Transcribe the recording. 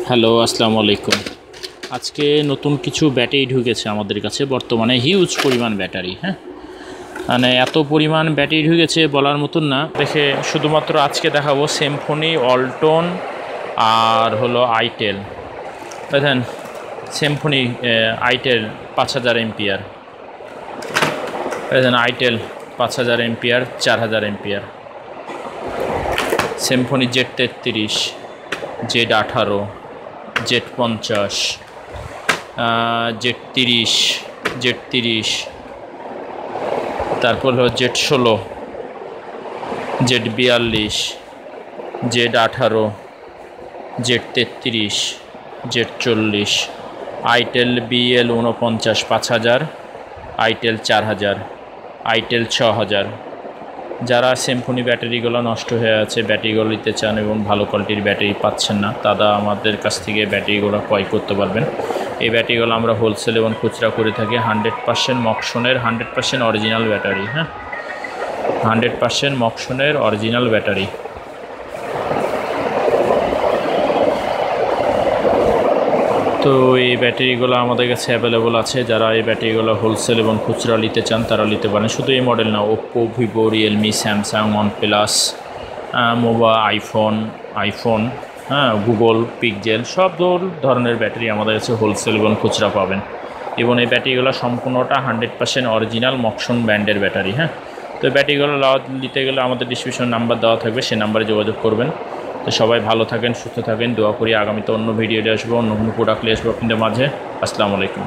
Hello, আসসালামু আলাইকুম। আজকে নতুন কিছু ব্যাটারি ঢুকেছে আমাদের কাছে, বর্তমানে হিউজ পরিমাণ ব্যাটারি। মানে এত পরিমাণ ব্যাটারি ঢুকেছে বলার মতন না। দেখে শুধুমাত্র আজকে দেখাবো সিম্ফনি, ওয়ালটন আর হলো আইটেল। দেখেন সিম্ফনি, আইটেল 5000 এম্পিয়ার, দেখেন itel 5000 ampere, 4000 ampere. Symphony Z33, Z18, Z50, Z30, Z30, তারপর হলো Z16, Z42, Z18, Z33, Z40, itel BL49 5000, itel 4000, itel 6000। যারা সিম্ফনি ব্যাটারিগুলো নষ্ট হয়ে আছে, ব্যাটারিগুলো নিতে চান এবং ভালো কোয়ালিটির ব্যাটারি পাচ্ছেন না, তারা আমাদের কাছ থেকে ব্যাটারিগুলো ক্রয় করতে পারবেন। এই ব্যাটারিগুলো আমরা হোলসেল এবং খুচরা করে থাকি। 100% মকসনের 100% অরিজিনাল ব্যাটারি। 100% মকসনের অরিজিনাল ব্যাটারি। তো এই ব্যাটারিগুলো আমাদের কাছে অ্যাভেলেবল আছে। যারা এই ব্যাটারিগুলো হোলসেল এবং খুচরা নিতে চান তারা নিতে পারেন। শুধু এই মডেল না, Oppo, Vivo, Realme, Samsung, OnePlus, iPhone, Google pixel, সব ধরনের ব্যাটারি আমাদের কাছে হোলসেল এবং খুচরা পাবেন। এবং এই ব্যাটারিগুলো সম্পূর্ণটা 100% অরিজিনাল মকসন ব্র্যান্ডের ব্যাটারি। তো ব্যাটারিগুলো নিতে গেলে আমাদের ডিসক্রিপশন নাম্বার দেওয়া থাকবে, সেই নাম্বারে যোগাযোগ করবেন। তো সবাই ভালো থাকেন, সুস্থ থাকেন, দোয়া করি। আগামীতে অন্য ভিডিও নিয়ে আসবো, অন্য কোনো প্রোডাক্ট নিয়ে আসবো আপনাদের মাঝে। আসসালামু আলাইকুম।